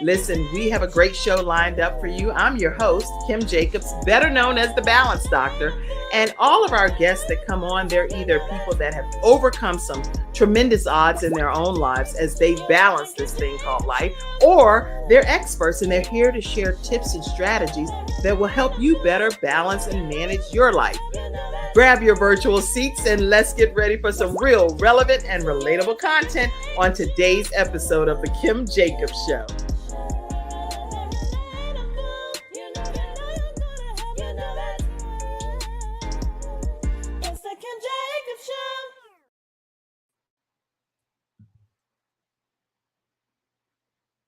Listen, we have a great show lined up for you. I'm your host, Kim Jacobs, better known as the Balance Doctor. And all of our guests that come on, they're either people that have overcome some tremendous odds in their own lives as they balance this thing called life, or they're experts and they're here to share tips and strategies that will help you better balance and manage your life. Grab your virtual seats and let's get ready for some real relevant and relatable content on today's episode of The Kim Jacobs Show.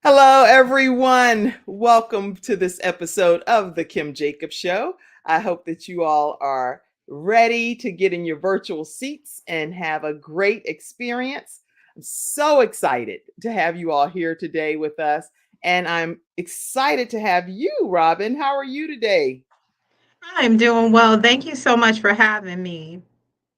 Hello, everyone. Welcome to this episode of The Kim Jacobs Show. I hope that you all are ready to get in your virtual seats and have a great experience. I'm so excited to have you all here today with us. And I'm excited to have you, Robin. How are you today? I'm doing well. Thank you so much for having me.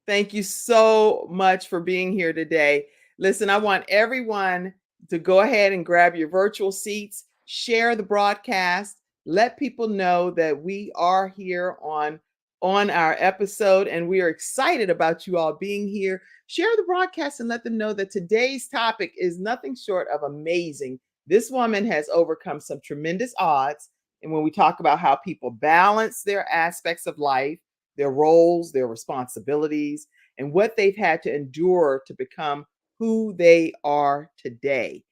Thank you so much for being here today. Listen, I want everyone to go ahead and grab your virtual seats, share the broadcast, let people know that we are here on our episode and we are excited about you all being here. Share the broadcast and let them know that today's topic is nothing short of amazing. This woman has overcome some tremendous odds. And when we talk about how people balance their aspects of life, their roles, their responsibilities, and what they've had to endure to become who they are today.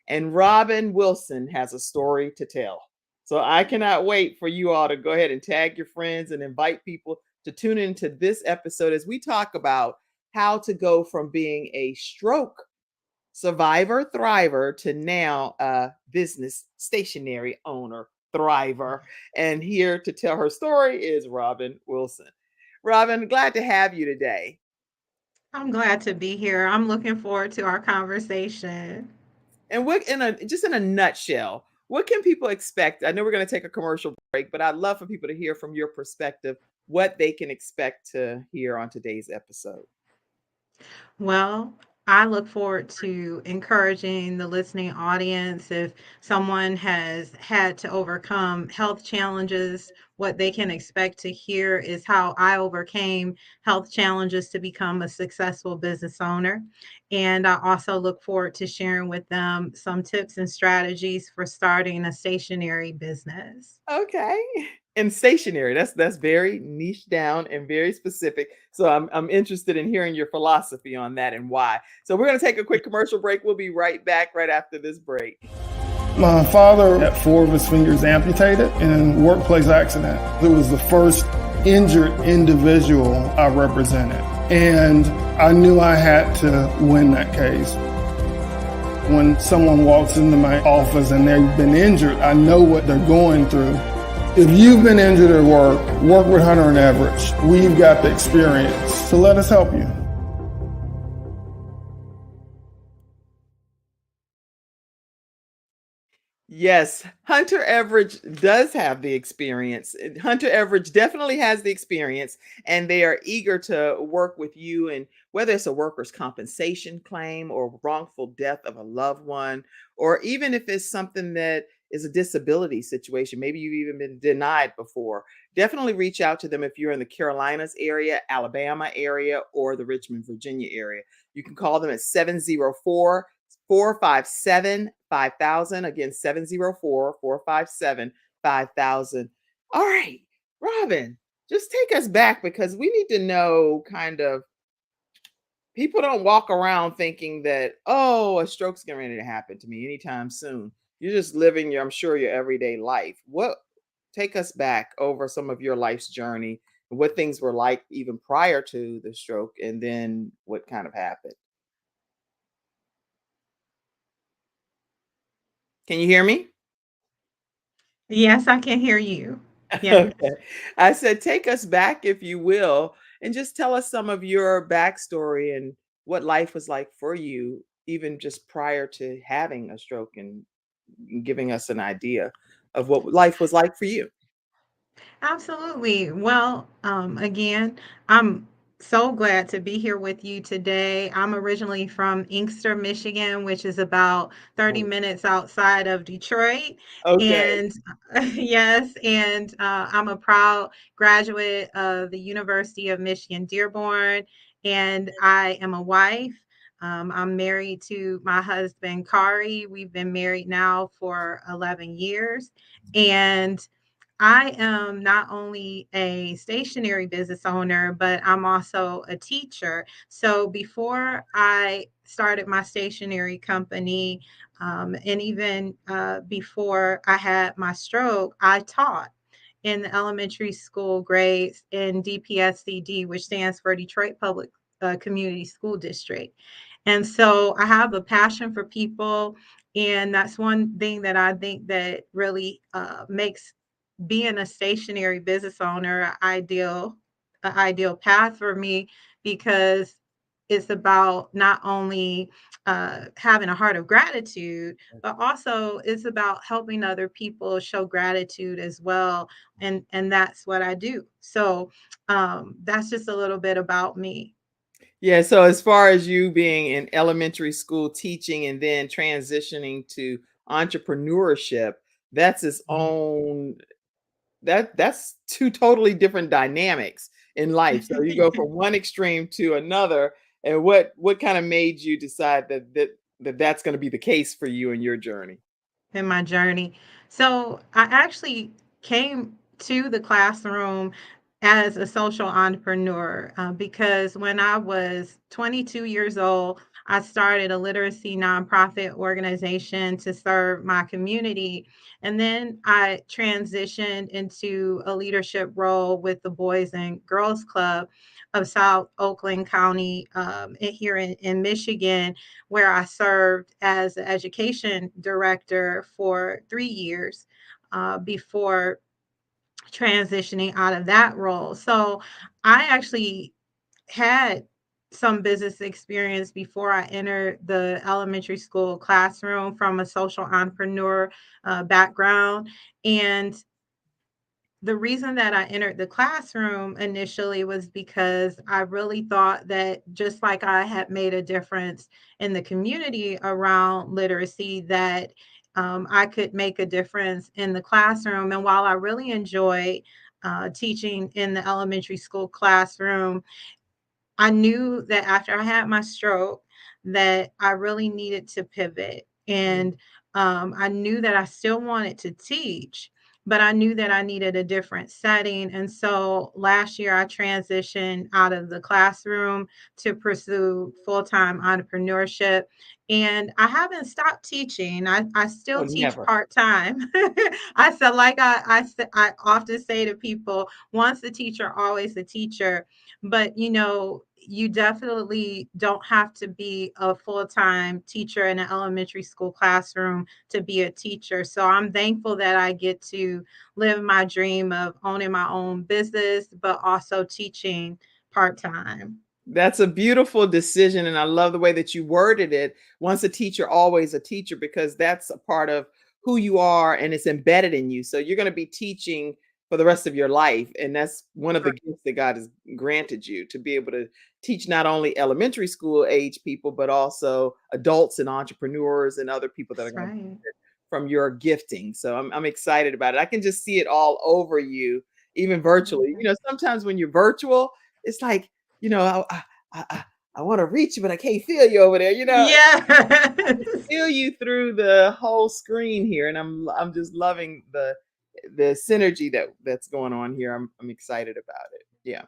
And Robin Wilson has a story to tell. So I cannot wait for you all to go ahead and tag your friends and invite people to tune into this episode as we talk about how to go from being a stroke survivor thriver to now a business stationery owner thriver. And here to tell her story is Robin Wilson. Robin, glad to have you today. I'm glad to be here. I'm looking forward to our conversation. And what in a nutshell, what can people expect? I know we're going to take a commercial break, but I'd love for people to hear from your perspective what they can expect to hear on today's episode. Well, I look forward to encouraging the listening audience if someone has had to overcome health challenges. What they can expect to hear is how I overcame health challenges to become a successful business owner. And I also look forward to sharing with them some tips and strategies for starting a stationery business. Okay. And stationary. That's very niche down and very specific. So I'm interested in hearing your philosophy on that and why. So we're going to take a quick commercial break. We'll be right back right after this break. My father had 4 of his fingers amputated in a workplace accident. It was the first injured individual I represented. And I knew I had to win that case. When someone walks into my office and they've been injured, I know what they're going through. If you've been injured at work, work with Hunter and Everett. We've got the experience, so let us help you. Yes, Hunter Everett does have the experience. Hunter Everett definitely has the experience, and they are eager to work with you. And whether it's a workers' compensation claim or wrongful death of a loved one, or even if it's something that is a disability situation, maybe you've even been denied before, definitely reach out to them if you're in the Carolinas area, Alabama area, or the Richmond, Virginia area. You can call them at 704-457-5000. Again, 704-457-5000. All right, Robin, just take us back because we need to know kind of people don't walk around thinking that, oh, a stroke's getting ready to happen to me anytime soon. You're just living your, I'm sure, your everyday life. What take us back over some of your life's journey and what things were like even prior to the stroke and then what kind of happened. Can you hear me? Yes, I can hear you. Yes. Okay. I said, take us back, if you will, and just tell us some of your backstory and what life was like for you, even just prior to having a stroke and giving us an idea of what life was like for you. Absolutely. Well, again, I'm so glad to be here with you today. I'm originally from Inkster, Michigan, which is about 30 Oh, minutes outside of Detroit. okay. And yes, and I'm a proud graduate of the University of Michigan Dearborn, and I am a wife. I'm married to my husband, Kari. We've been married now for 11 years. And I am not only a stationery business owner, but I'm also a teacher. So before I started my stationery company, and even before I had my stroke, I taught in the elementary school grades in DPSCD, which stands for Detroit Public Community School District. And so I have a passion for people. And that's one thing that I think that really makes being a stationary business owner an ideal path for me, because it's about not only having a heart of gratitude, but also it's about helping other people show gratitude as well. And that's what I do. So that's just a little bit about me. Yeah, so as far as you being in elementary school teaching and then transitioning to entrepreneurship, that's its own that's two totally different dynamics in life. So you go from one extreme to another, and what kind of made you decide that's going to be the case for you in your journey? In my journey. So I actually came to the classroom as a social entrepreneur, because when I was 22 years old, I started a literacy nonprofit organization to serve my community. And then I transitioned into a leadership role with the Boys and Girls Club of South Oakland County, here in Michigan, where I served as an education director for 3 years before transitioning out of that role. So I actually had some business experience before I entered the elementary school classroom from a social entrepreneur background. And the reason that I entered the classroom initially was because I really thought that just like I had made a difference in the community around literacy, that I could make a difference in the classroom. And while I really enjoy teaching in the elementary school classroom, I knew that after I had my stroke that I really needed to pivot. Mm. And I knew that I still wanted to teach, but I knew that I needed a different setting. And so last year I transitioned out of the classroom to pursue full-time entrepreneurship. And I haven't stopped teaching. I Oh, still teach never. part-time. I said, like I often say to people, once a teacher, always a teacher. But you definitely don't have to be a full-time teacher in an elementary school classroom to be a teacher. So I'm thankful that I get to live my dream of owning my own business, but also teaching part-time. That's a beautiful decision, and I love the way that you worded it. Once a teacher, always a teacher, because that's a part of who you are and it's embedded in you. So you're going to be teaching for the rest of your life, and that's one of the Right. gifts that God has granted you to be able to teach not only elementary school age people, but also adults and entrepreneurs and other people that are That's going to right. from your gifting. So I'm excited about it. I can just see it all over you, even virtually. Sometimes when you're virtual, it's like, you know, I, I want to reach you, but I can't feel you over there. Yes. Feel you through the whole screen here, and I'm just loving the synergy that's going on here. I'm excited about it. Yeah.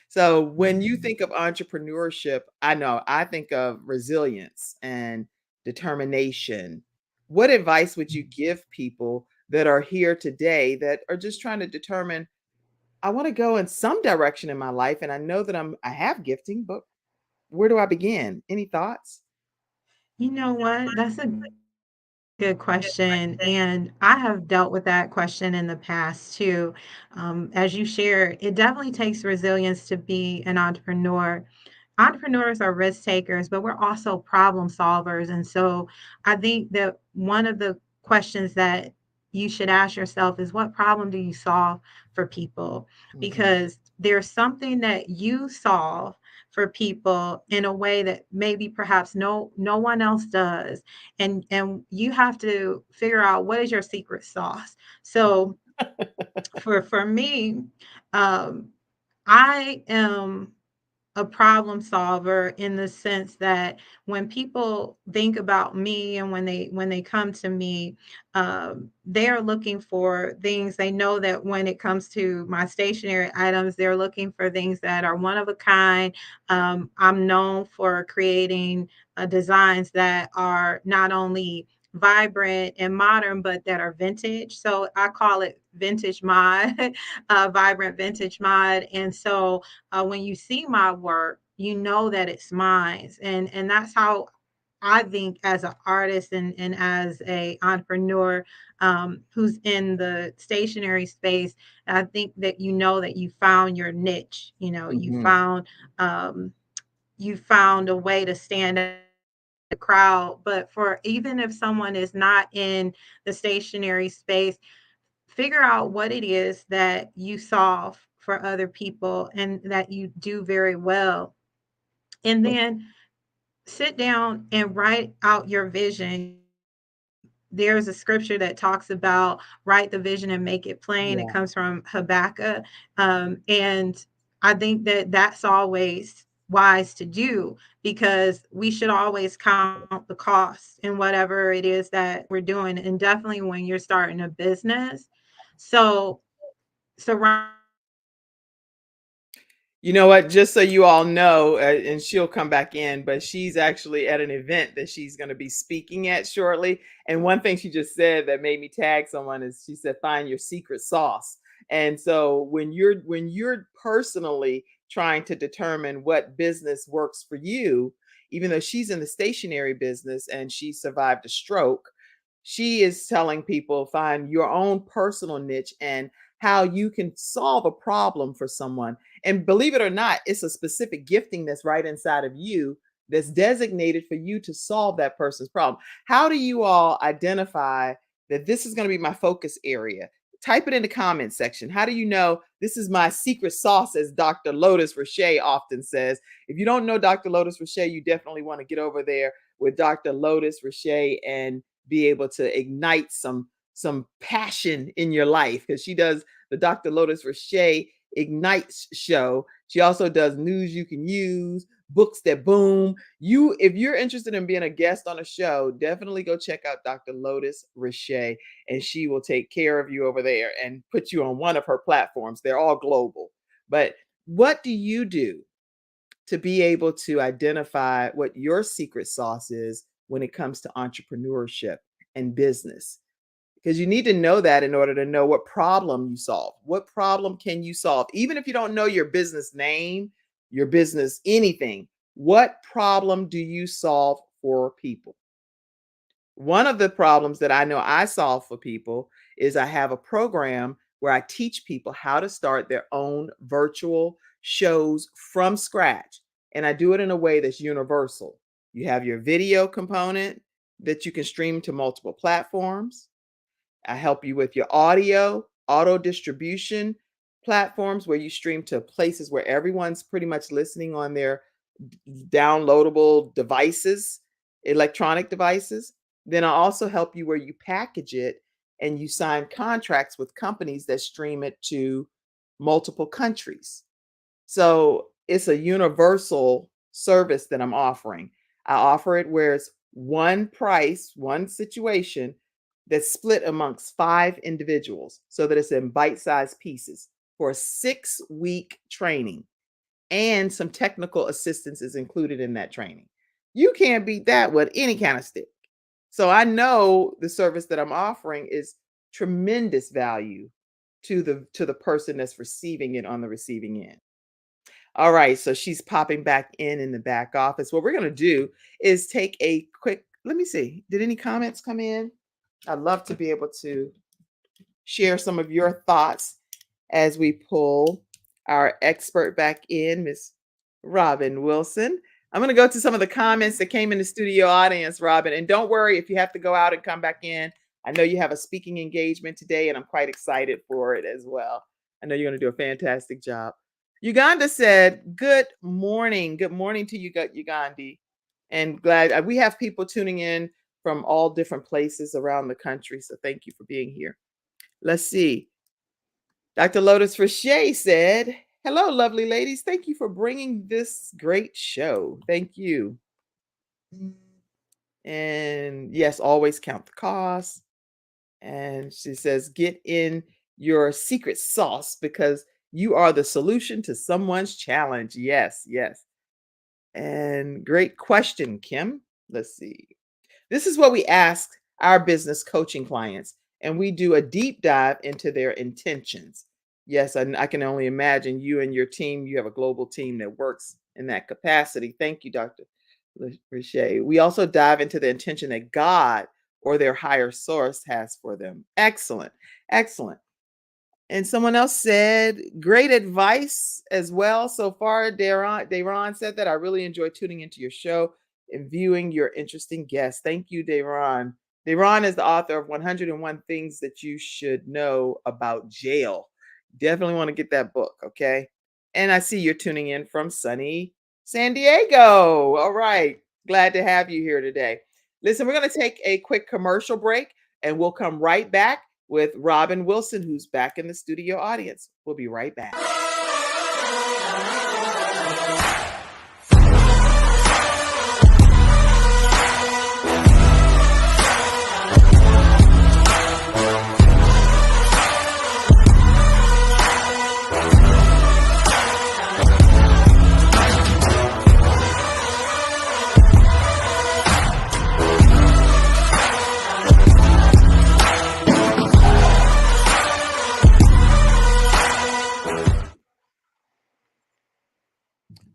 So when you think of entrepreneurship, I know I think of resilience and determination. What advice would you give people that are here today that are just trying to determine, I want to go in some direction in my life and I know that I have gifting, but where do I begin? Any thoughts? You know what? That's a good question. And I have dealt with that question in the past too. As you share, it definitely takes resilience to be an entrepreneur. Entrepreneurs are risk takers, but we're also problem solvers. And so I think that one of the questions that you should ask yourself is, what problem do you solve for people? Mhm. Because there's something that you solve for people in a way that maybe perhaps no one else does, and you have to figure out what is your secret sauce. So for me, um, I am a problem solver in the sense that when people think about me and when they come to me, they are looking for things. They know that when it comes to my stationery items, they're looking for things that are one of a kind. I'm known for creating designs that are not only vibrant and modern, but that are vintage. So I call it vintage mod, vibrant vintage mod. And so when you see my work, you know that it's mine, and that's how I think as an artist and as a entrepreneur who's in the stationery space. I think that you know that you found your niche. You know, Mhm. um, you found a way to stand out in the crowd. But for even if someone is not in the stationery space, figure out what it is that you solve for other people and that you do very well. And then sit down and write out your vision. There's a scripture that talks about write the vision and make it plain. It Yeah. comes from Habakkuk. And I think that that's always wise to do because we should always count the cost in whatever it is that we're doing. And definitely when you're starting a business. So surround. You know what? Just so you all know, and she'll come back in, but she's actually at an event that she's going to be speaking at shortly. And one thing she just said that made me tag someone is she said, "Find your secret sauce." And so when you're personally trying to determine what business works for you, even though she's in the stationery business and she survived a stroke, she is telling people find your own personal niche and how you can solve a problem for someone. And believe it or not, it's a specific gifting that's right inside of you that's designated for you to solve that person's problem. How do you all identify that this is going to be my focus area? Type it in the comment section. How do you know this is my secret sauce, as Dr. Lotus Roche often says? If you don't know Dr. Lotus Roche, you definitely want to get over there with Dr. Lotus Roche and be able to ignite some passion in your life, because she does the Dr. Lotus Roche Ignites show. She also does news you can use, books that boom. If you're interested in being a guest on a show, definitely go check out Dr. Lotus Roche, and she will take care of you over there and put you on one of her platforms. They're all global. But what do you do to be able to identify what your secret sauce is when it comes to entrepreneurship and business? Because you need to know that in order to know what problem you solve. What problem can you solve? Even if you don't know your business name, your business anything, what problem do you solve for people? One of the problems that I know I solve for people is I have a program where I teach people how to start their own virtual shows from scratch. And I do it in a way that's universal. You have your video component that you can stream to multiple platforms. I help you with your auto distribution platforms where you stream to places where everyone's pretty much listening on their downloadable devices, electronic devices. Then I also help you where you package it and you sign contracts with companies that stream it to multiple countries. So it's a universal service that I'm offering. I offer it where it's one price, one situation that's split amongst 5 individuals so that it's in bite-sized pieces for a 6-week training, and some technical assistance is included in that training. You can't beat that with any kind of stick. So I know the service that I'm offering is tremendous value to the person that's receiving it on the receiving end. All right, so she's popping back in the back office. What we're going to do is take a quick, let me see. Did any comments come in? I'd love to be able to share some of your thoughts as we pull our expert back in, Miss Robin Wilson. I'm going to go to some of the comments that came in the studio audience, Robin. And don't worry if you have to go out and come back in. I know you have a speaking engagement today, and I'm quite excited for it as well. I know you're going to do a fantastic job. Uganda said, "Good morning. Good morning to you, Ugandi." And glad we have people tuning in from all different places around the country. So thank you for being here. Let's see. Dr. Lotus Richey said, "Hello, lovely ladies. Thank you for bringing this great show. Thank you." And yes, always count the cost. And she says, "Get in your secret sauce because you are the solution to someone's challenge." Yes, yes. And great question, Kim. Let's see. This is what we ask our business coaching clients, and we do a deep dive into their intentions. Yes, I can only imagine you and your team, you have a global team that works in that capacity. Thank you, Dr. Richey. We also dive into the intention that God or their higher source has for them. Excellent. Excellent. And someone else said, "Great advice as well so far." Dayron said that, "I really enjoy tuning into your show and viewing your interesting guests." Thank you, Dayron. Dayron is the author of 101 Things That You Should Know About Jail. Definitely want to get that book, okay? And I see you're tuning in from sunny San Diego. All right. Glad to have you here today. Listen, we're going to take a quick commercial break and we'll come right back with Robin Wilson, who's back in the studio audience. We'll be right back.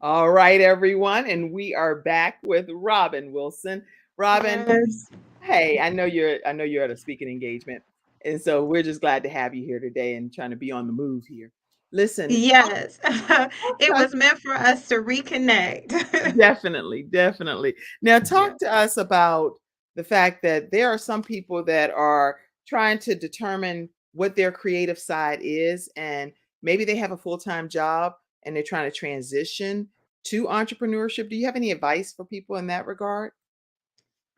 All right, everyone, and we are back with Robin Wilson. Robin, Yes. hey, I know you're at a speaking engagement, and so we're just glad to have you here today and trying to be on the move here. Listen, Yes. talk It to us. was meant for us to reconnect. Definitely, definitely. Now, Yeah. talk to us about the fact that there are some people that are trying to determine what their creative side is, and maybe they have a full-time job and they're trying to transition to entrepreneurship. Do you have any advice for people in that regard?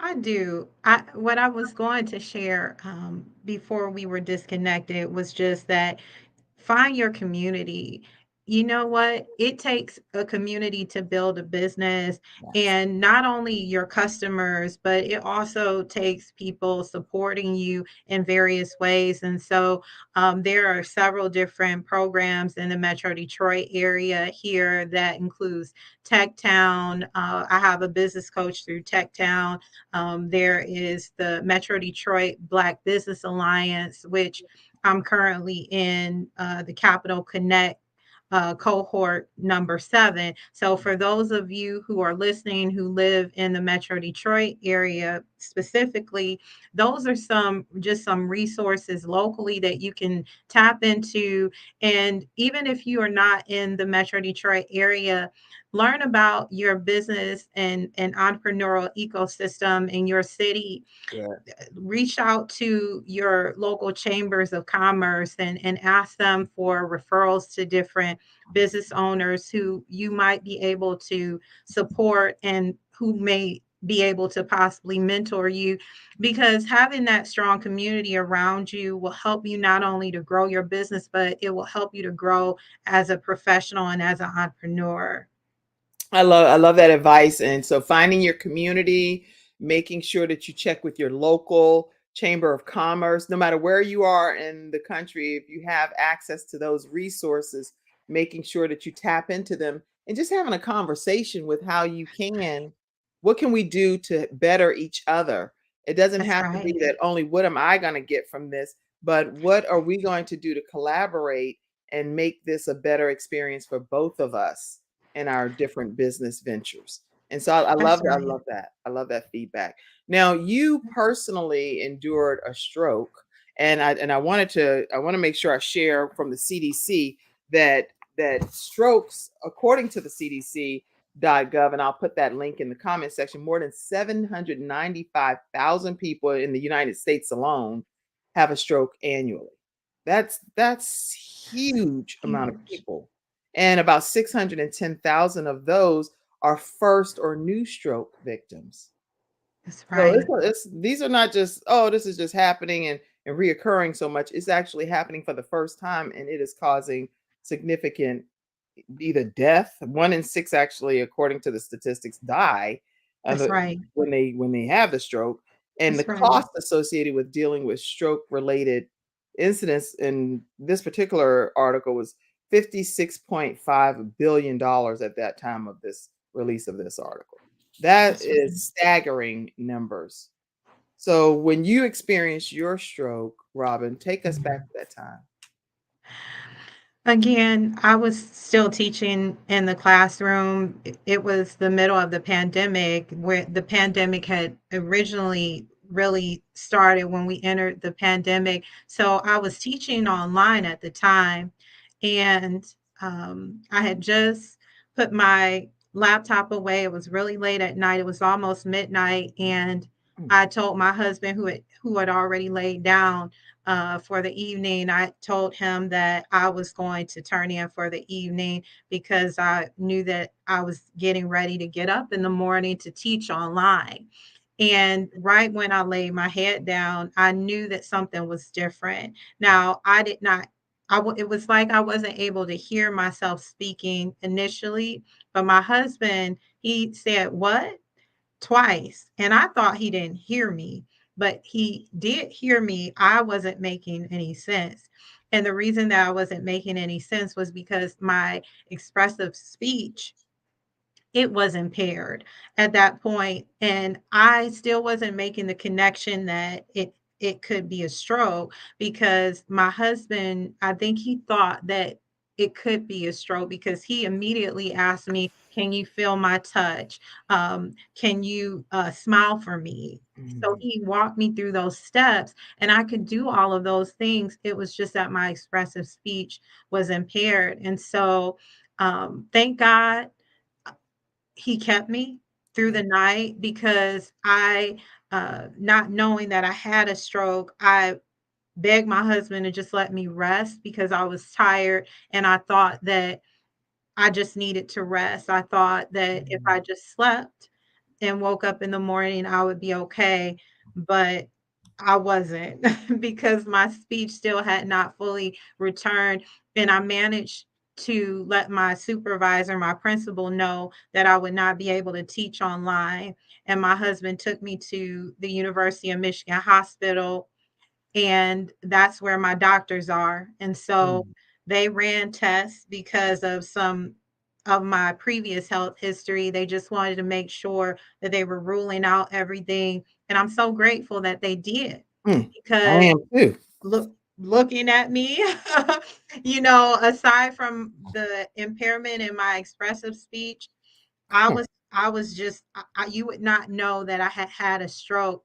I do. What I was going to share before we were disconnected was just that find your community. You know what? It takes a community to build a business, Yes. and not only your customers, but it also takes people supporting you in various ways. And so there are several different programs in the Metro Detroit area here that includes Tech Town. I have a business coach through Tech Town. There is the Metro Detroit Black Business Alliance, which I'm currently in the Capital Connect cohort number 7. So, for those of you who are listening who live in the Metro Detroit area specifically, those are some resources locally that you can tap into. And even if you are not in the Metro Detroit area, learn about your business and entrepreneurial ecosystem in your city. Yeah. Reach out to your local chambers of commerce and ask them for referrals to different business owners who you might be able to support and who may be able to possibly mentor you, because having that strong community around you will help you not only to grow your business, but it will help you to grow as a professional and as an entrepreneur. I love that advice. And so finding your community, making sure that you check with your local chamber of commerce, no matter where you are in the country, if you have access to those resources, making sure that you tap into them and just having a conversation with how you can, what can we do to better each other? It doesn't That's have to be right. that only what am I going to get from this, but what are we going to do to collaborate and make this a better experience for both of us in our different business ventures. And so I love That's that. I right. love that. I love that feedback. Now, you personally endured a stroke, and I want to make sure I share from the CDC that strokes, according to the CDC.gov, and I'll put that link in the comment section, more than 795,000 people in the United States alone have a stroke annually. That's huge amount of Huge. people. And about 610,000 of those are first or new stroke victims. That's So right. these are not just, oh, this is just happening and reoccurring so much. It's actually happening for the first time, and it is causing significant either death. 1 in 6 actually, according to the statistics, die That's right. when they have the stroke. And the That's right. cost associated with dealing with stroke related incidents in this particular article was $56.5 billion at that time of this release of this article. That That's right. is staggering numbers. So when you experienced your stroke, Robin, take us back to that time. Again, I was still teaching in the classroom. It was the middle of the pandemic, where the pandemic had originally really started when we entered the pandemic. So I was teaching online at the time, and I had just put my laptop away. It was really late at night. It was almost midnight, and Mm, I told my husband, who had already laid down for the evening. I told him that I was going to turn in for the evening because I knew that I was getting ready to get up in the morning to teach online. And right when I laid my head down, I knew that something was different. Now, I did not. It was like I wasn't able to hear myself speaking initially, but my husband, he said, "What?" twice, and I thought he didn't hear me, but he did hear me. I wasn't making any sense. And the reason that I wasn't making any sense was because my expressive speech, it was impaired at that point, and I still wasn't making the connection that it could be a stroke, because my husband, I think he thought that it could be a stroke, because he immediately asked me, "Can you feel my touch? Can you smile for me?" So mhm, he walked me through those steps, and I could do all of those things. It was just that my expressive speech was impaired. And so thank God he kept me through yeah, the night, because not knowing that I had a stroke, I begged my husband to just let me rest, because I was tired, and I thought that I just needed to rest. I thought that if mhm, I just slept and woke up in the morning, I would be okay. But I wasn't, because my speech still had not fully returned. And I managed to let my supervisor, my principal, know that I would not be able to teach online. And my husband took me to the University of Michigan Hospital, and that's where my doctors are. And so mm, they ran tests because of some of my previous health history. They just wanted to make sure that they were ruling out everything. And I'm so grateful that they did, mm. I because am too. looking at me, aside from the impairment in my expressive speech, I was just you would not know that I had had a stroke,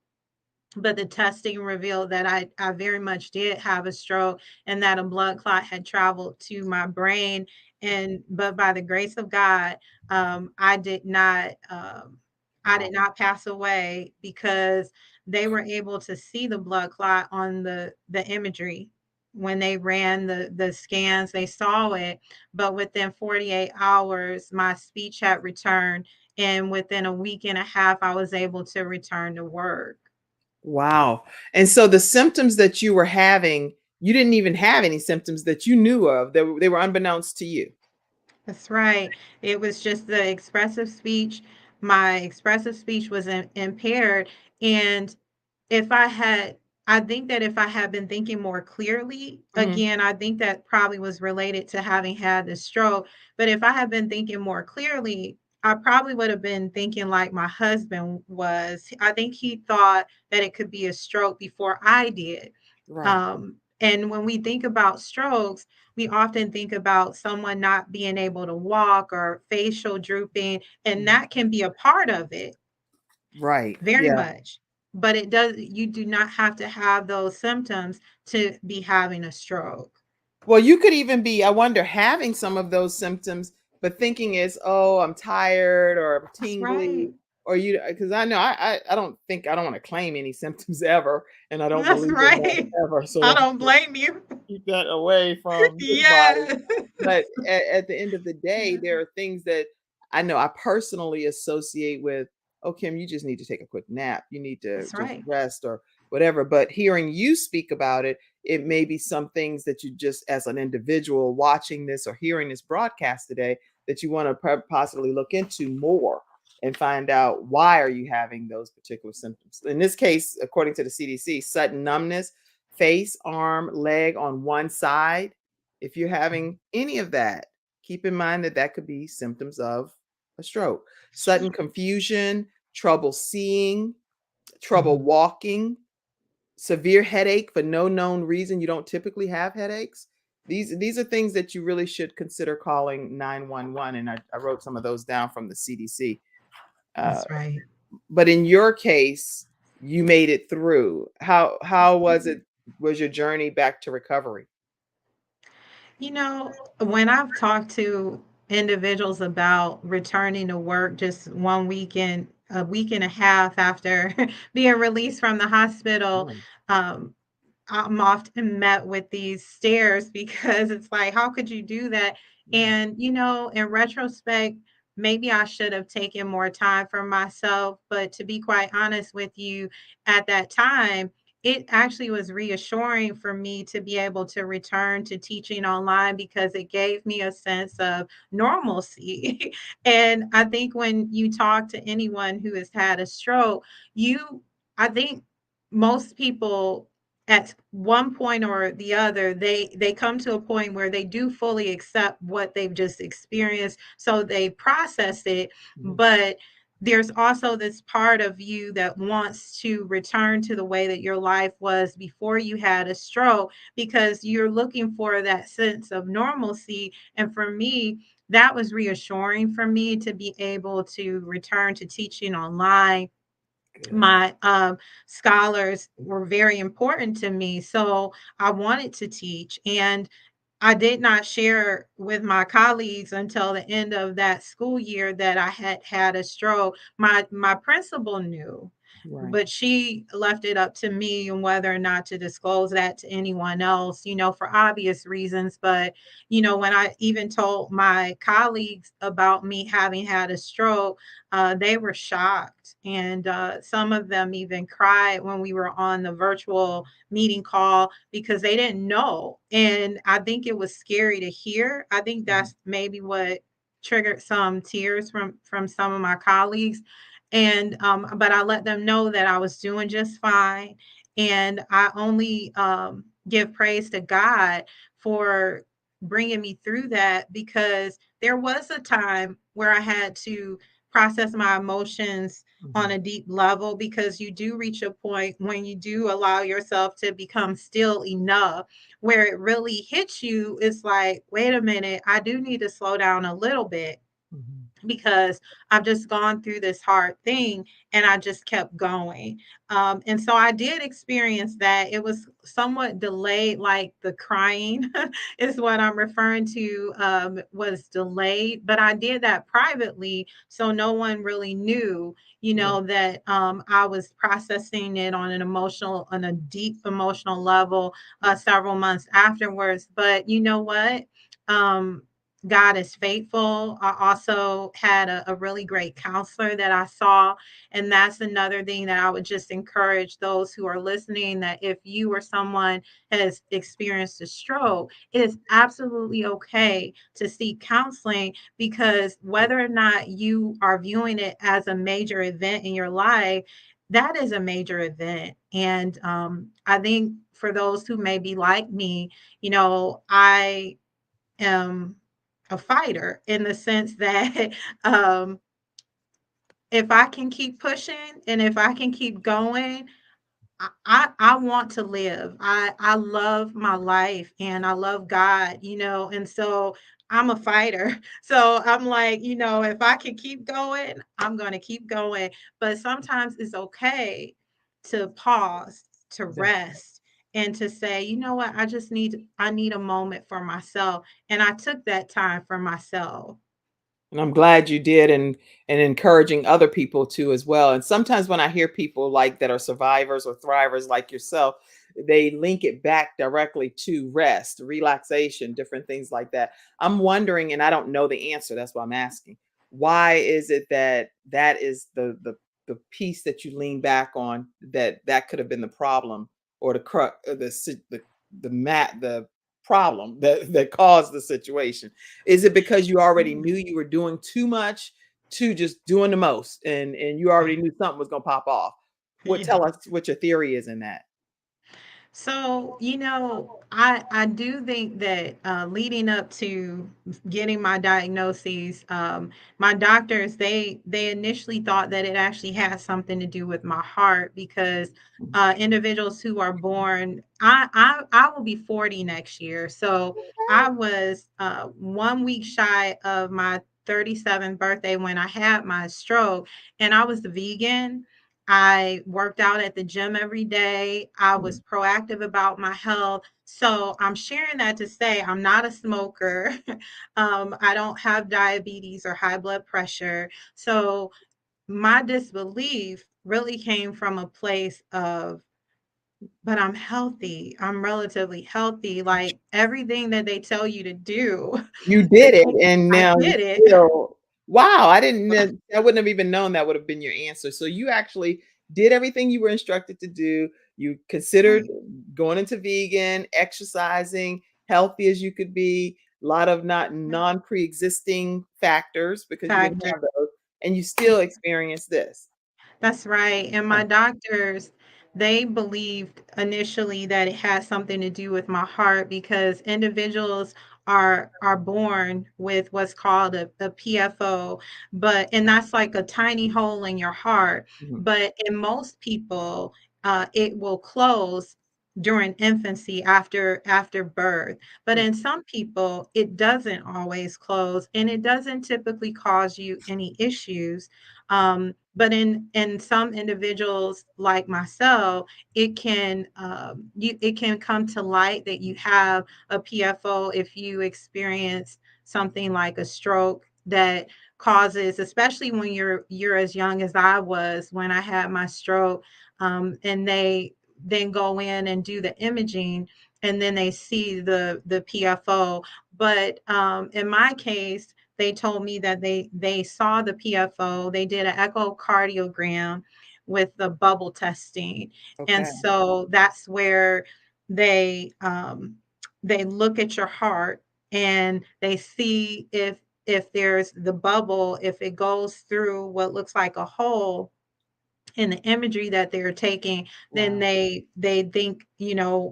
but the testing revealed that I very much did have a stroke, and that a blood clot had traveled to my brain. And but by the grace of God, I did not Wow. pass away, because they were able to see the blood clot on the imagery. When they ran the scans, they saw it, but within 48 hours, my speech had returned, and within a week and a half, I was able to return to work. Wow. And so the symptoms that you were having, you didn't even have any symptoms that you knew of. They were unbeknownst to you. That's right. It was just the expressive speech. My expressive speech was impaired. And if I had, I think that if I had been thinking more clearly, Mhm. again, I think that probably was related to having had the stroke. But if I had been thinking more clearly, I probably would have been thinking like my husband was. I think he thought that it could be a stroke before I did. Right. And when we think about strokes, we often think about someone not being able to walk or facial drooping, and Mhm. that can be a part of it, Right. very Yeah. much. But you do not have to have those symptoms to be having a stroke. Well, you could even be, I wonder, having some of those symptoms, but thinking is, oh, I'm tired or I'm That's right. tingly. or you, because I know I don't think, I don't want to claim any symptoms ever, and I don't That's believe in that right. ever. So I let's don't blame you. keep that away from this body. Yeah. But at the end of the day, there are things that I know I personally associate with, oh, Kim, you just need to take a quick nap. You need to That's just right. rest or whatever. But hearing you speak about it, it may be some things that you just, as an individual watching this or hearing this broadcast today, that you want to possibly look into more and find out, why are you having those particular symptoms. In this case, according to the CDC, sudden numbness, face, arm, leg on one side. If you're having any of that, keep in mind that that could be symptoms of a stroke. Sudden confusion, trouble seeing, trouble walking, severe headache for no known reason. You don't typically have headaches. These are things that you really should consider calling 911. And I wrote some of those down from the CDC. Uh, That's right. but in your case, you made it through. How was it? Was your journey back to recovery? When I've talked to individuals about returning to work just one weekend, a week and a half after being released from the hospital, Mm, um, I'm often met with these stares because it's like, how could you do that? yeah. And, in retrospect, maybe I should have taken more time for myself. But to be quite honest with you, at that time, it actually was reassuring for me to be able to return to teaching online because it gave me a sense of normalcy. And I think when you talk to anyone who has had a stroke, I think most people at one point or the other they come to a point where they do fully accept what they've just experienced, so they process it. Mhm. But there's also this part of you that wants to return to the way that your life was before you had a stroke, because you're looking for that sense of normalcy. And for me, that was reassuring for me to be able to return to teaching online. Good. My scholars were very important to me, so I wanted to teach. And I did not share with my colleagues until the end of that school year that I had had a stroke. My principal knew, Right. but she left it up to me and whether or not to disclose that to anyone else, for obvious reasons. But, when I even told my colleagues about me having had a stroke, they were shocked. And some of them even cried when we were on the virtual meeting call because they didn't know. And I think it was scary to hear. I think Mhm. that's maybe what triggered some tears from some of my colleagues. And but I let them know that I was doing just fine. And I only give praise to God for bringing me through that, because there was a time where I had to process my emotions on Mhm. a deep level, because you do reach a point when you do allow yourself to become still enough where it really hits you. It's like, wait a minute, I do need to slow down a little bit, Mhm. because I've just gone through this hard thing and I just kept going. And so I did experience that. It was somewhat delayed, like the crying is what I'm referring to, was delayed, but I did that privately. So no one really knew, Right. that I was processing it on a deep emotional level several months afterwards. But you know what? Um, God is faithful. I also had a really great counselor that I saw. And that's another thing that I would just encourage those who are listening, that if you or someone has experienced a stroke, it is absolutely okay to seek counseling, because whether or not you are viewing it as a major event in your life, that is a major event. And I think for those who may be like me, I am a fighter in the sense that um, if I can keep pushing and if I can keep going, I want to live. I love my life and I love God, and so I'm a fighter. So I'm like, if I can keep going, I'm going to keep going. But sometimes it's okay to pause, to Definitely. rest, and to say, you know what, I need a moment for myself. And I took that time for myself. And I'm glad you did, and encouraging other people to as well. And sometimes when I hear people like that are survivors or thrivers like yourself, they link it back directly to rest, relaxation, different things like that. I'm wondering, and I don't know the answer, that's why I'm asking. Why is it that that is the piece that you lean back on, that could have been the problem, or the crux, or the problem that caused the situation? Is it because you already knew you were doing too much, to just doing the most, and you already knew something was gonna pop off? What, Yeah. tell us what your theory is in that. So, I do think that leading up to getting my diagnoses, my doctors they initially thought that it actually had something to do with my heart because individuals who are born, I will be 40 next year, so I was 1 week shy of my 37th birthday when I had my stroke, and I was vegan. I worked out at the gym every day. I was proactive about my health. So I'm sharing that to say I'm not a smoker. I don't have diabetes or high blood pressure. So my disbelief really came from a place of, but I'm healthy. I'm relatively healthy. Like everything that they tell you to do You to did it, keep, and I now you did it. feel, wow, I wouldn't have even known that would have been your answer. So you actually did everything you were instructed to do. You considered Right, going into vegan, exercising, healthy as you could be, a lot of not right. non-pre-existing factors because you didn't Factor. have those, and you still experienced this. That's right. And Huh. my doctors, they believed initially that it had something to do with my heart because individuals are born with what's called a PFO, but and that's like a tiny hole in your heart. Mhm. But in most people, it will close during infancy after birth. But Mm. in some people, it doesn't always close, and it doesn't typically cause you any issues. But in some individuals like myself, it can come to light that you have a PFO if you experience something like a stroke that causes, especially when you're as young as I was when I had my stroke, and they then go in and do the imaging, and then they see the PFO. But in my case, they told me that they saw the PFO. They did an echocardiogram with the bubble testing, and Okay. so that's where they they look at your heart and they see if there's the bubble, if it goes through what looks like a hole in the imagery that they're taking, then Wow. they think,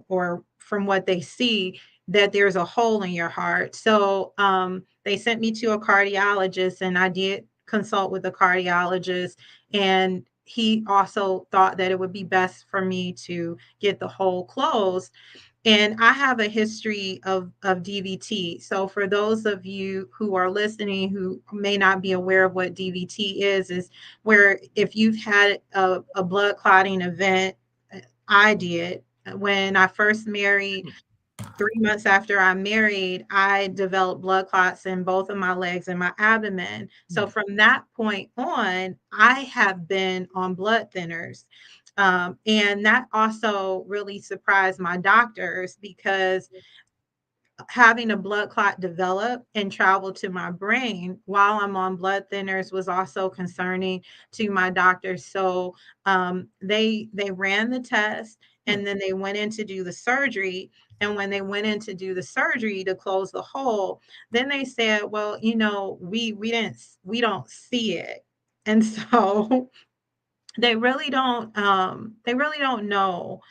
or from what they see, that there's a hole in your heart. So they sent me to a cardiologist, and I did consult with a cardiologist, and he also thought that it would be best for me to get the hole closed. And I have a history of DVT. So for those of you who are listening who may not be aware of what DVT is where if you've had a blood clotting event, I did. When I first married, 3 months after I married, I developed blood clots in both of my legs and my abdomen. So Mm. from that point on, I have been on blood thinners. And that also really surprised my doctors because having a blood clot develop and travel to my brain while I'm on blood thinners was also concerning to my doctors. So they ran the test Hmm. and then they went in to do the surgery. And when they went in to do the surgery to close the hole, then they said, "Well, we don't see it." And so they really don't know,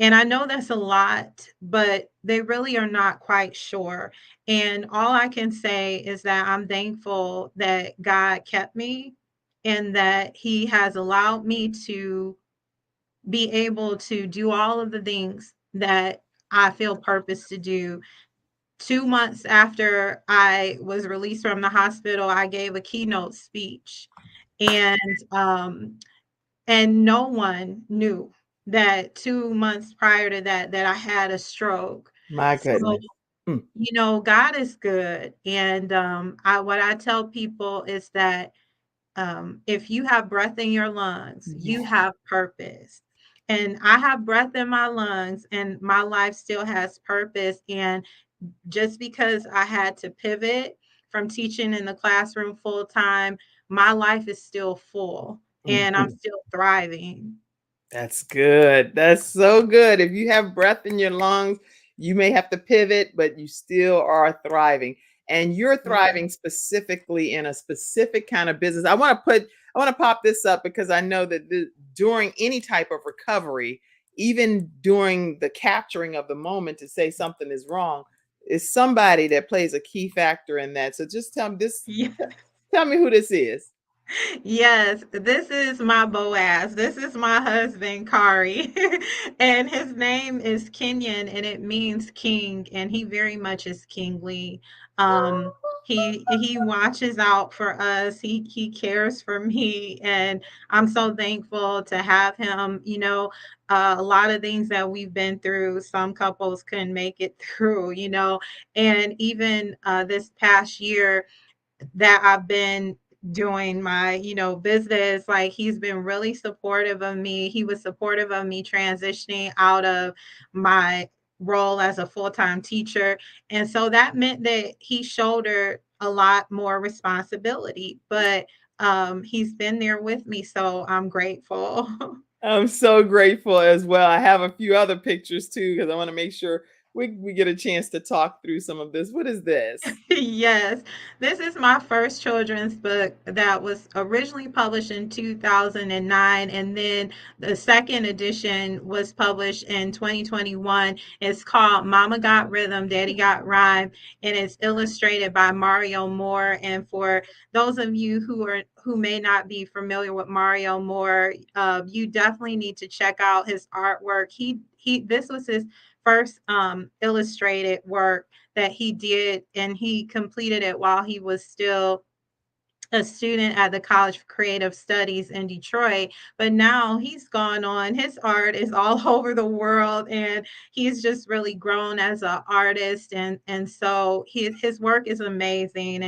and I know that's a lot, but they really are not quite sure. And all I can say is that I'm thankful that God kept me and that He has allowed me to be able to do all of the things that I feel purpose to do. 2 months after I was released from the hospital, I gave a keynote speech. And no one knew that 2 months prior to that, that I had a stroke. My So goodness. You know, God is good. And what I tell people is that if you have breath in your lungs, you Yeah. have purpose. And I have breath in my lungs, and my life still has purpose. And just because I had to pivot from teaching in the classroom full time, my life is still full and I'm Mhm. still thriving. That's good. That's so good. If you have breath in your lungs, you may have to pivot, but you still are thriving. And you're Yeah. thriving specifically in a specific kind of business. I want to pop this up because I know that during any type of recovery, even during the capturing of the moment to say something is wrong, is somebody that plays a key factor in that. So just Yeah. tell me who this is. Yes, this is my Boaz. This is my husband, Kari. And his name is Kenyan and it means king, and he very much is kingly. He watches out for us. He cares for me, and I'm so thankful to have him. You know, a lot of things that we've been through, some couples couldn't make it through, you know, and even this past year that I've been doing my, you know, business, like he's been really supportive of me. He was supportive of me transitioning out of my role as a full-time teacher. And so that meant that he shouldered a lot more responsibility, but he's been there with me, so I'm grateful. I'm so grateful as well. I have a few other pictures too because I want to make sure we get a chance to talk through some of this. What is this? Yes, this is my first children's book that was originally published in 2009, and then the second edition was published in 2021. It's called Mama Got Rhythm, Daddy Got Rhyme, and it's illustrated by Mario Moore. And for those of you who may not be familiar with Mario Moore, you definitely need to check out his artwork. He this was his first illustrated work that he did, and he completed it while he was still a student at the College of Creative Studies in Detroit, but now he's gone on. His art is all over the world, and he's just really grown as an artist. And so his work is amazing.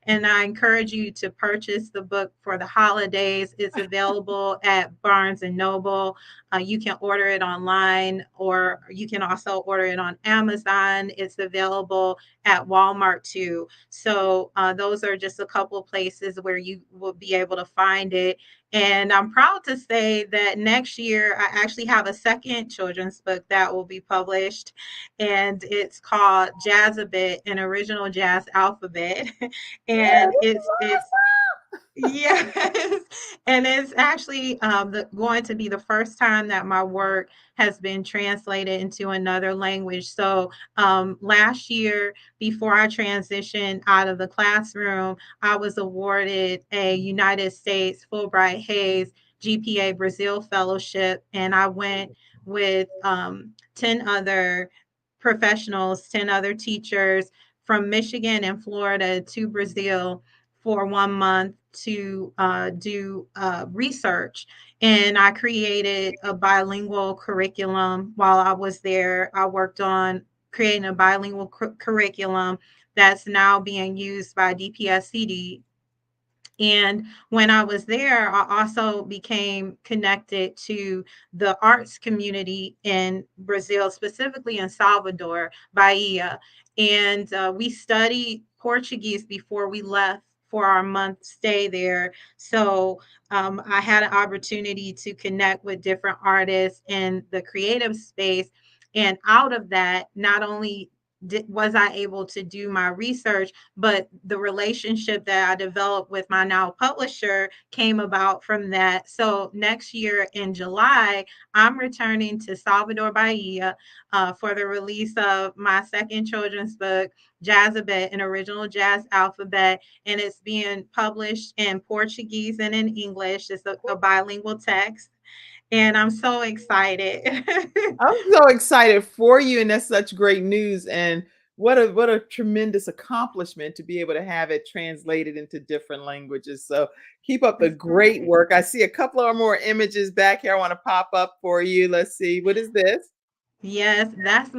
And I encourage you to purchase the book for the holidays. It's available at Barnes and Noble. You can order it online, or you can also order it on Amazon. It's available at Walmart too. So those are just a couple of places where you will be able to find it. And I'm proud to say that next year I actually have a second children's book that will be published, and it's called Jazzabit, an original jazz alphabet. And it's yes, and it's actually going to be the first time that my work has been translated into another language. So last year, before I transitioned out of the classroom, I was awarded a United States Fulbright Hayes GPA Brazil Fellowship, and I went with 10 other professionals, 10 other teachers from Michigan and Florida to Brazil for 1 month to do research. And I created a bilingual curriculum while I was there. I worked on creating a bilingual curriculum that's now being used by DPSCD. And when I was there, I also became connected to the arts community in Brazil, specifically in Salvador, Bahia. And we studied Portuguese before we left for our month stay there. So I had an opportunity to connect with different artists in the creative space. And out of that, not only was I able to do my research, but the relationship that I developed with my now publisher came about from that. So next year in July, I'm returning to Salvador Bahia for the release of my second children's book, Jazzabet, an original jazz alphabet, and it's being published in Portuguese and in English. It's a bilingual text, and I'm so excited. I'm so excited for you, and that's such great news. And what a tremendous accomplishment to be able to have it translated into different languages. So keep up the That's great right. work. I see a couple of more images back here I want to pop up for you. Let's see. What is this? Yes, that's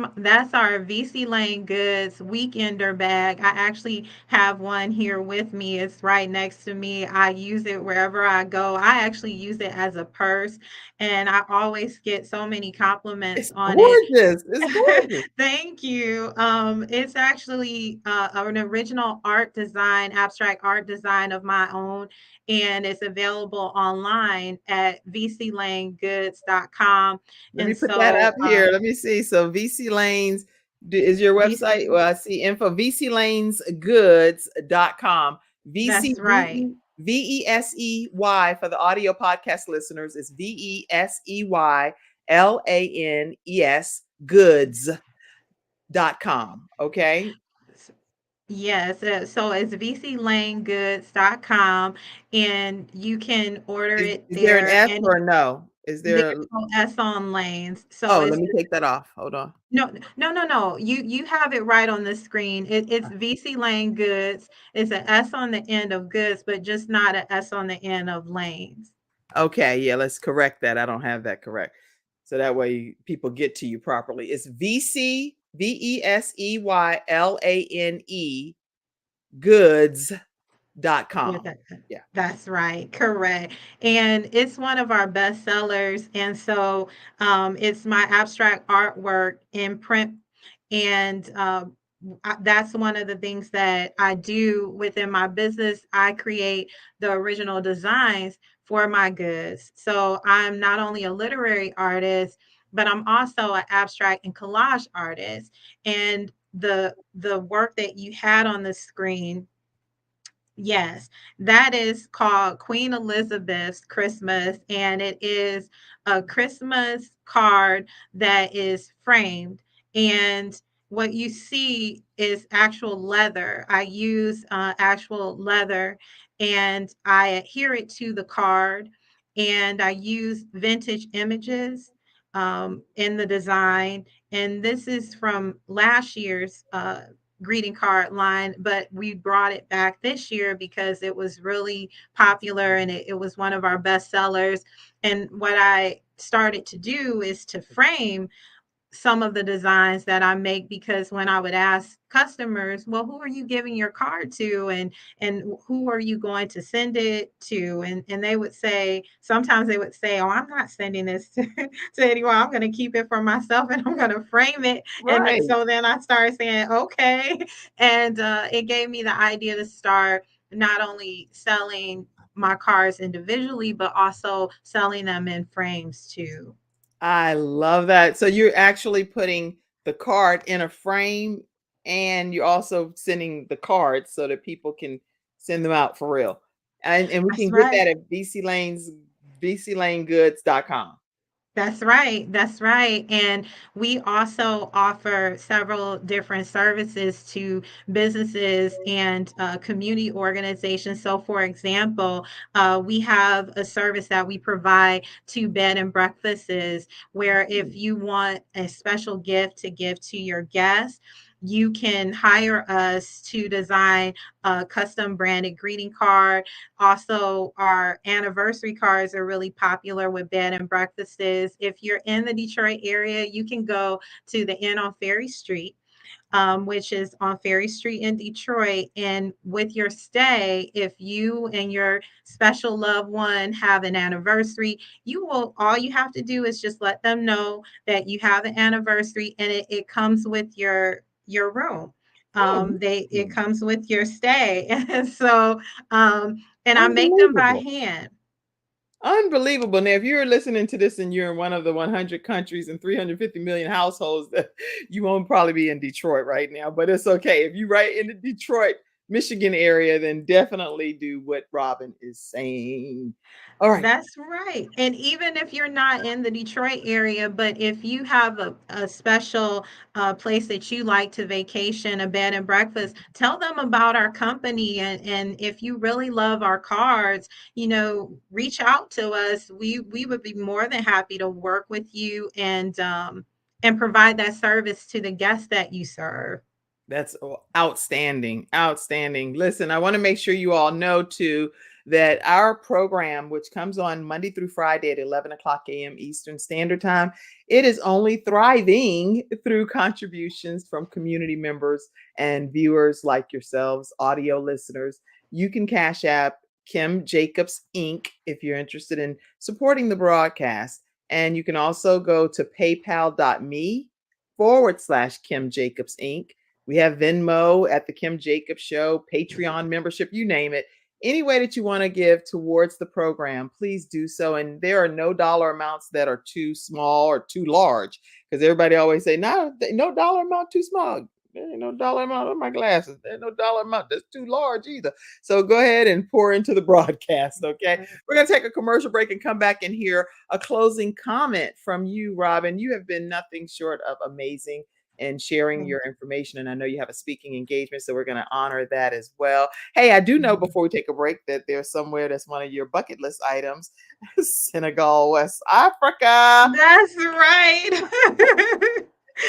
our VC Lane Goods weekender bag. I actually have one here with me. It's right next to me. I use it wherever I go. I actually use it as a purse, and I always get so many compliments It's on it. gorgeous. It's gorgeous. Thank you. It's actually an original art design, abstract art design of my own, and it's available online at vclanegoods.com. Let me And put that so, up here. Let me see. So VC Lanes is your VC, website. Well, I see info vclanesgoods.com. VC that's right. VESEY for the audio podcast listeners is VESEYLANES goods.com. Okay. Yes, so it's vclanegoods.com, and you can order it Is there an there, S and or a no? Is there's there no S on lanes. So oh, it's let me take that off. Hold on. no, no, no, no. You have it right on the screen. It's VC Lane Goods. It's a S on the end of goods, but just not a S on the end of lanes. Okay, yeah, let's correct that. I don't have that correct. So that way people get to you properly. It's VCVESEYLANE Yeah, goods.com. Yeah. that's right. Correct. And it's one of our best sellers. And so it's my abstract artwork in print. And that's one of the things that I do within my business. I create the original designs for my goods. So I'm not only a literary artist, but I'm also an abstract and collage artist. And the work that you had on the screen, yes, that is called Queen Elizabeth's Christmas, and it is a Christmas card that is framed. And what you see is actual leather. I use actual leather, and I adhere it to the card, and I use vintage images in the design. And this is from last year's greeting card line, but we brought it back this year because it was really popular, and it was one of our best sellers. And what I started to do is to frame some of the designs that I make, because when I would ask customers, well, who are you giving your card to, and who are you going to send it to? And they would say, sometimes they would say, oh, I'm not sending this to anyone. I'm going to keep it for myself, and I'm going to frame it. And Right. so then I started saying, okay. And it gave me the idea to start not only selling my cards individually, but also selling them in frames too. I love that. So you're actually putting the card in a frame and you're also sending the cards so that people can send them out for real. And we That's can get right. that at vclanegoods.com. That's right. That's right. And we also offer several different services to businesses and community organizations. So, for example, we have a service that we provide to bed and breakfasts, where if you want a special gift to give to your guests, you can hire us to design a custom branded greeting card. Also, our anniversary cards are really popular with bed and breakfasts. If you're in the Detroit area, you can go to the Inn on Ferry Street, which is on Ferry Street in Detroit. And with your stay, if you and your special loved one have an anniversary, all you have to do is just let them know that you have an anniversary, and it comes with your room. Oh, It comes with your stay. And so and I make them by unbelievable. hand. Unbelievable. Now, if you're listening to this and you're in one of the 100 countries and 350 million households, that you won't probably be in Detroit right now, but it's okay. If you're right in the Detroit, Michigan area, then definitely do what Robin is saying. All right. That's right. And even if you're not in the Detroit area, but if you have a special place that you like to vacation, a bed and breakfast, tell them about our company. And if you really love our cards, reach out to us. We would be more than happy to work with you and provide that service to the guests that you serve. That's outstanding. Outstanding. Listen, I want to make sure you all know too that our program, which comes on Monday through Friday at 11 o'clock a.m. Eastern Standard Time, it is only thriving through contributions from community members and viewers like yourselves, audio listeners. You can Cash App Kim Jacobs Inc. if you're interested in supporting the broadcast. And you can also go to paypal.me/Kim Jacobs Inc. We have Venmo at the Kim Jacobs Show, Patreon membership, you name it. Any way that you want to give towards the program, please do so. And there are no dollar amounts that are too small or too large, because everybody always say, no dollar amount too small. There ain't no dollar amount on my glasses. There's no dollar amount that's too large either. So go ahead and pour into the broadcast, okay? We're going to take a commercial break and come back and hear a closing comment from you, Robin. You have been nothing short of amazing and sharing your information. And I know you have a speaking engagement, so we're going to honor that as well. Hey, I do know before we take a break that there's somewhere that's one of your bucket list items, Senegal, West Africa. That's right.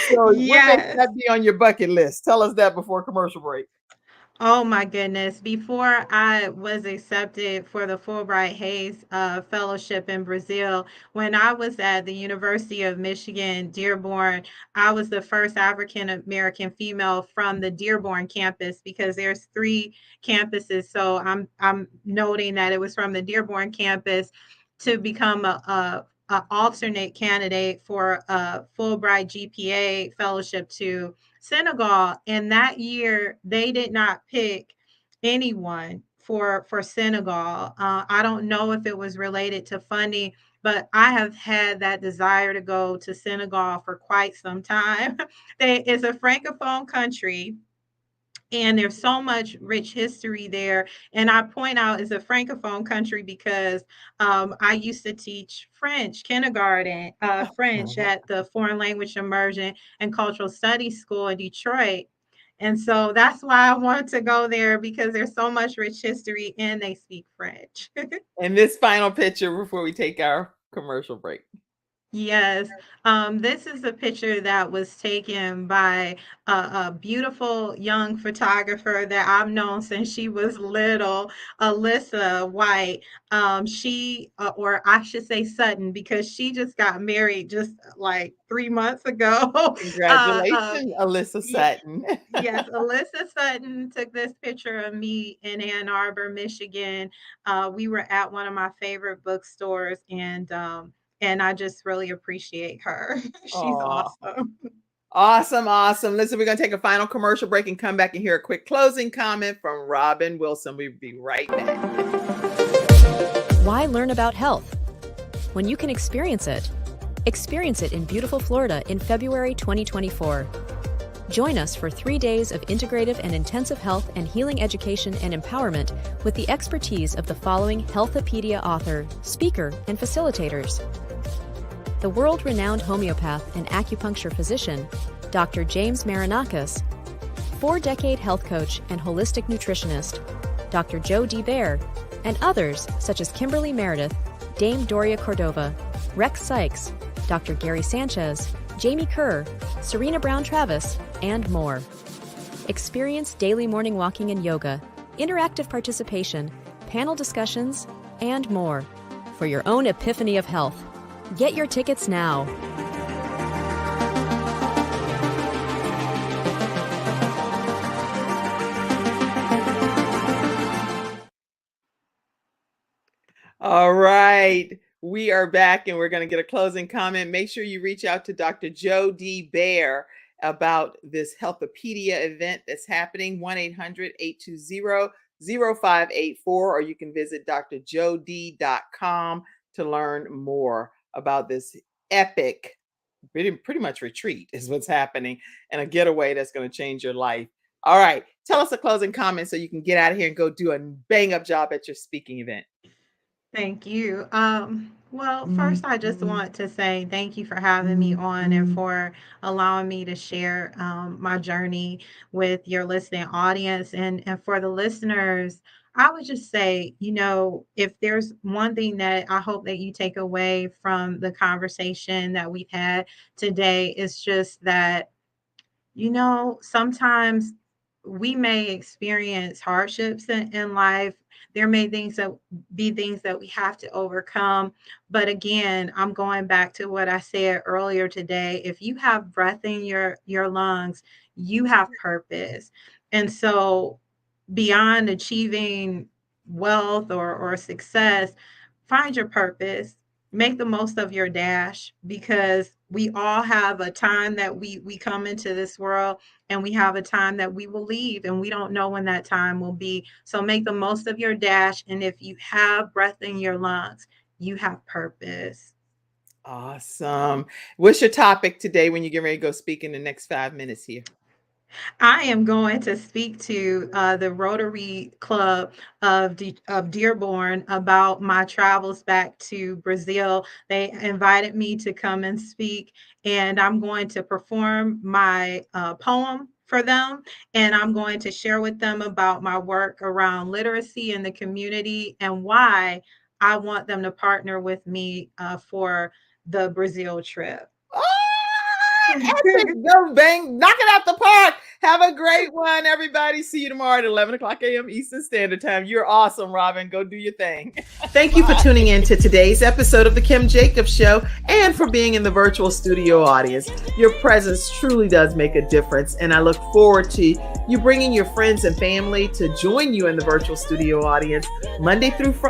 So what makes Yes. that be on your bucket list? Tell us that before commercial break. Oh my goodness. Before I was accepted for the Fulbright Hayes Fellowship in Brazil, when I was at the University of Michigan, Dearborn, I was the first African American female from the Dearborn campus, because there's 3 campuses. So I'm noting that it was from the Dearborn campus to become a alternate candidate for a Fulbright GPA fellowship to Senegal. And that year, they did not pick anyone for Senegal. I don't know if it was related to funding, but I have had that desire to go to Senegal for quite some time. It's a francophone country, and there's so much rich history there. And I point out it's a francophone country because I used to teach French kindergarten, French at the Foreign Language Immersion and Cultural Studies School in Detroit. And so that's why I wanted to go there, because there's so much rich history and they speak French. And this final picture before we take our commercial break. Yes, this is a picture that was taken by a beautiful young photographer that I've known since she was little, Alyssa White. Or I should say Sutton, because she just got married just like 3 months ago. Congratulations, Alyssa Yeah, Sutton. yes, Alyssa Sutton took this picture of me in Ann Arbor, Michigan. We were at one of my favorite bookstores, and I just really appreciate her. She's Aw. awesome. Awesome, awesome. Listen, we're going to take a final commercial break and come back and hear a quick closing comment from Robin Wilson. We'll be right back. Why learn about health when you can experience it? Experience it in beautiful Florida in February 2024. Join us for 3 days of integrative and intensive health and healing education and empowerment with the expertise of the following Healthopedia author, speaker, and facilitators. The world-renowned homeopath and acupuncture physician, Dr. James Marinakis, 4-decade health coach and holistic nutritionist, Dr. Joe D. Bear, and others such as Kimberly Meredith, Dame Doria Cordova, Rex Sykes, Dr. Gary Sanchez, Jamie Kerr, Serena Brown Travis, and more. Experience daily morning walking and yoga, interactive participation, panel discussions, and more for your own epiphany of health. Get your tickets now. All right. We are back and we're going to get a closing comment. Make sure you reach out to Dr. Joe D. Bear about this Healthopedia event that's happening, 1-800-820-0584, or you can visit drjod.com to learn more about this epic, pretty much retreat is what's happening, and a getaway that's going to change your life. All right. Tell us a closing comment so you can get out of here and go do a bang up job at your speaking event. Thank you. Well, first, I just want to say thank you for having me on and for allowing me to share my journey with your listening audience. And for the listeners, I would just say, if there's one thing that I hope that you take away from the conversation that we've had today, is just that, sometimes we may experience hardships in life. There may be things that we have to overcome. But again, I'm going back to what I said earlier today. If you have breath in your lungs, you have purpose. And so beyond achieving wealth or success, find your purpose. Make the most of your dash, because we all have a time that we come into this world, and we have a time that we will leave, and we don't know when that time will be. So make the most of your dash. And if you have breath in your lungs, you have purpose. Awesome. What's your topic today when you get ready to go speak in the next 5 minutes here? I am going to speak to the Rotary Club of Dearborn about my travels back to Brazil. They invited me to come and speak, and I'm going to perform my poem for them. And I'm going to share with them about my work around literacy in the community and why I want them to partner with me for the Brazil trip. Epic, go bang, knock it out the park. Have a great one, everybody. See you tomorrow at 11 o'clock a.m. Eastern Standard Time. You're awesome, Robin. Go do your thing. Thank you for tuning in to today's episode of The Kim Jacobs Show and for being in the virtual studio audience. Your presence truly does make a difference, and I look forward to you bringing your friends and family to join you in the virtual studio audience Monday through Friday.